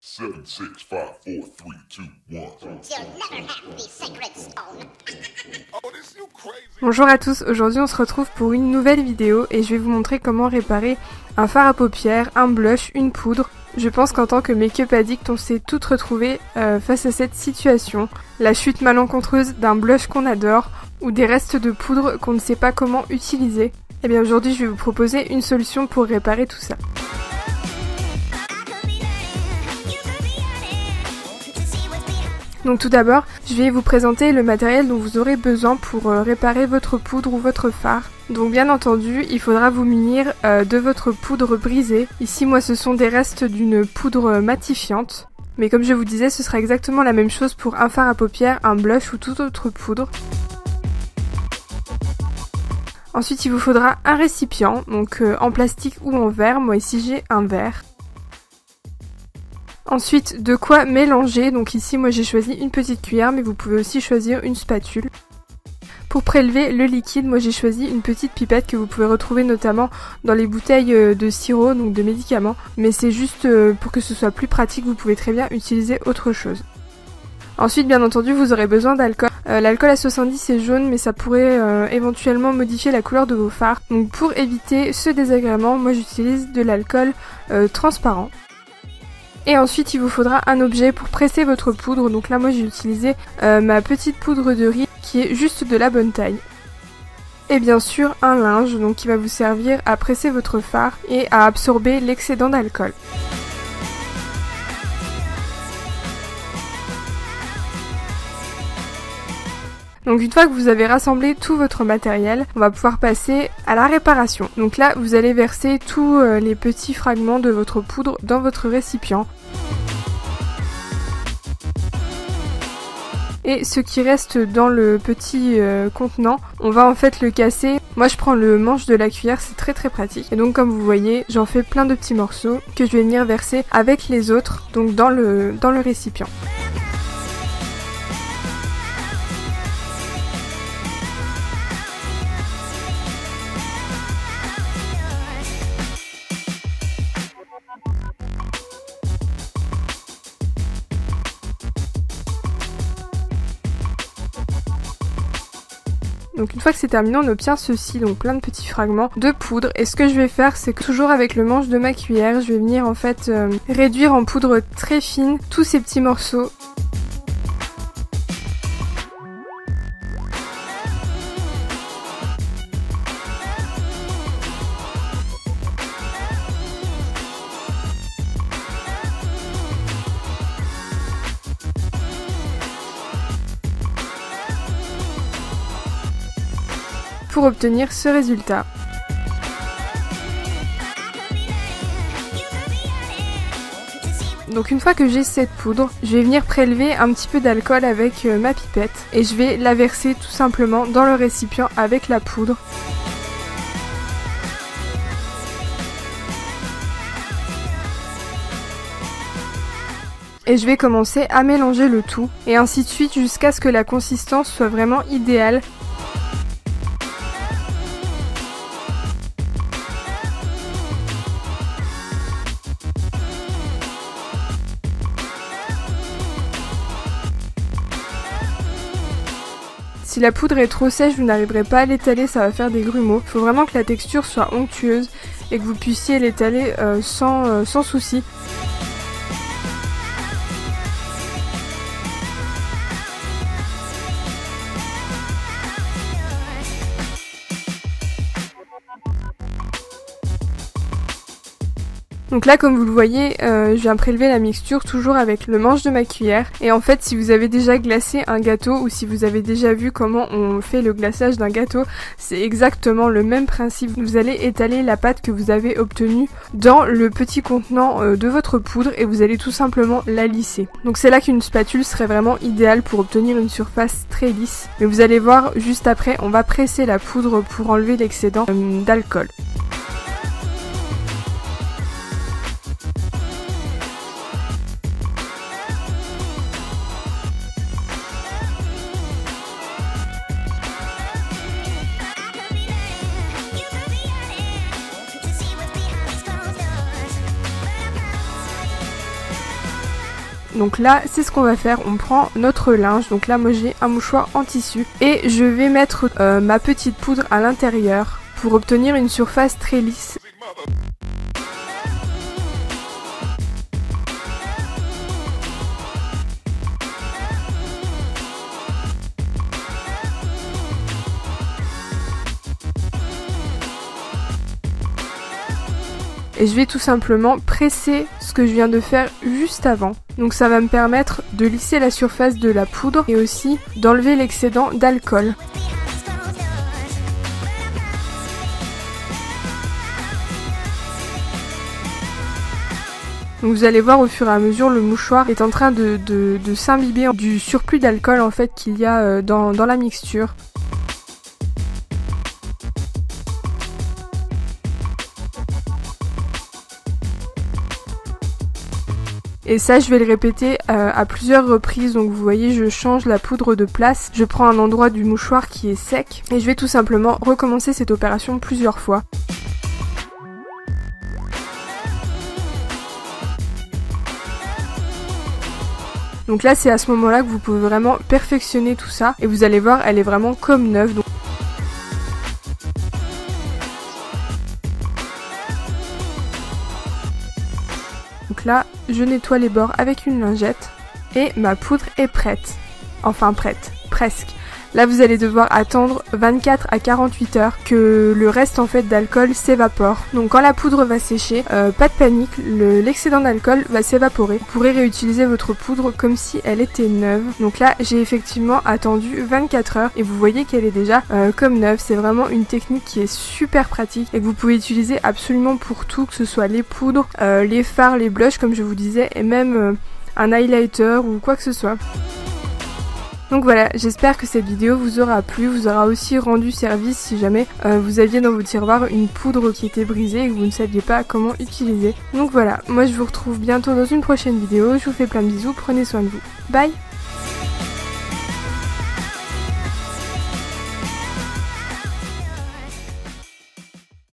7, 6, 5, 4, 3, 2, 1. You'll never have the sacred stone. Oh, this you crazy. Bonjour à tous, aujourd'hui on se retrouve pour une nouvelle vidéo et je vais vous montrer comment réparer un fard à paupières, un blush, une poudre. Je pense qu'en tant que make-up addict on s'est toutes retrouvées face à cette situation. La chute malencontreuse d'un blush qu'on adore ou des restes de poudre qu'on ne sait pas comment utiliser. Et bien aujourd'hui je vais vous proposer une solution pour réparer tout ça. Donc tout d'abord, je vais vous présenter le matériel dont vous aurez besoin pour réparer votre poudre ou votre fard. Donc bien entendu, il faudra vous munir de votre poudre brisée. Ici, moi, ce sont des restes d'une poudre matifiante. Mais comme je vous disais, ce sera exactement la même chose pour un fard à paupières, un blush ou toute autre poudre. Ensuite, il vous faudra un récipient, donc en plastique ou en verre. Moi ici, j'ai un verre. Ensuite, de quoi mélanger, donc ici moi j'ai choisi une petite cuillère mais vous pouvez aussi choisir une spatule. Pour prélever le liquide, moi j'ai choisi une petite pipette que vous pouvez retrouver notamment dans les bouteilles de sirop, donc de médicaments. Mais c'est juste pour que ce soit plus pratique, vous pouvez très bien utiliser autre chose. Ensuite, bien entendu, vous aurez besoin d'alcool. L'alcool à 70 est jaune mais ça pourrait éventuellement modifier la couleur de vos fards. Donc pour éviter ce désagrément, moi j'utilise de l'alcool transparent. Et ensuite il vous faudra un objet pour presser votre poudre, donc là moi j'ai utilisé ma petite poudre de riz qui est juste de la bonne taille. Et bien sûr un linge donc qui va vous servir à presser votre fard et à absorber l'excédent d'alcool. Donc une fois que vous avez rassemblé tout votre matériel, on va pouvoir passer à la réparation. Donc là, vous allez verser tous les petits fragments de votre poudre dans votre récipient. Et ce qui reste dans le petit contenant, on va en fait le casser. Moi je prends le manche de la cuillère, c'est très pratique. Et donc comme vous voyez, j'en fais plein de petits morceaux que je vais venir verser avec les autres, donc dans le récipient. Donc une fois que c'est terminé, on obtient ceci, donc plein de petits fragments de poudre. Et ce que je vais faire, c'est que toujours avec le manche de ma cuillère, je vais venir en fait réduire en poudre très fine tous ces petits morceaux. Pour obtenir ce résultat. Donc une fois que j'ai cette poudre, je vais venir prélever un petit peu d'alcool avec ma pipette et je vais la verser tout simplement dans le récipient avec la poudre. Et je vais commencer à mélanger le tout et ainsi de suite jusqu'à ce que la consistance soit vraiment idéale. Si la poudre est trop sèche, vous n'arriverez pas à l'étaler, ça va faire des grumeaux. Il faut vraiment que la texture soit onctueuse et que vous puissiez l'étaler sans souci. Donc là, comme vous le voyez, je viens prélever la mixture toujours avec le manche de ma cuillère. Et en fait, si vous avez déjà glacé un gâteau ou si vous avez déjà vu comment on fait le glaçage d'un gâteau, c'est exactement le même principe. Vous allez étaler la pâte que vous avez obtenue dans le petit contenant de votre poudre et vous allez tout simplement la lisser. Donc c'est là qu'une spatule serait vraiment idéale pour obtenir une surface très lisse. Mais vous allez voir, juste après, on va presser la poudre pour enlever l'excédent d'alcool. Donc là c'est ce qu'on va faire, on prend notre linge, donc là moi j'ai un mouchoir en tissu et je vais mettre ma petite poudre à l'intérieur pour obtenir une surface très lisse. Et je vais tout simplement presser ce que je viens de faire juste avant. Donc ça va me permettre de lisser la surface de la poudre et aussi d'enlever l'excédent d'alcool. Donc vous allez voir au fur et à mesure le mouchoir est en train de s'imbiber du surplus d'alcool en fait qu'il y a dans la mixture. Et ça je vais le répéter à plusieurs reprises, donc vous voyez je change la poudre de place, je prends un endroit du mouchoir qui est sec et je vais tout simplement recommencer cette opération plusieurs fois. Donc là c'est à ce moment là que vous pouvez vraiment perfectionner tout ça et vous allez voir elle est vraiment comme neuve. Donc là, je nettoie les bords avec une lingette et ma poudre est prête. Enfin prête, presque. Là, vous allez devoir attendre 24 à 48 heures que le reste en fait d'alcool s'évapore. Donc quand la poudre va sécher, pas de panique, l'excédent d'alcool va s'évaporer. Vous pourrez réutiliser votre poudre comme si elle était neuve. Donc là, j'ai effectivement attendu 24 heures et vous voyez qu'elle est déjà comme neuve. C'est vraiment une technique qui est super pratique et que vous pouvez utiliser absolument pour tout, que ce soit les poudres, les fards, les blushs comme je vous disais et même un highlighter ou quoi que ce soit. Donc voilà, j'espère que cette vidéo vous aura plu, vous aura aussi rendu service si jamais vous aviez dans vos tiroirs une poudre qui était brisée et que vous ne saviez pas comment utiliser. Donc voilà, moi je vous retrouve bientôt dans une prochaine vidéo, je vous fais plein de bisous, prenez soin de vous. Bye!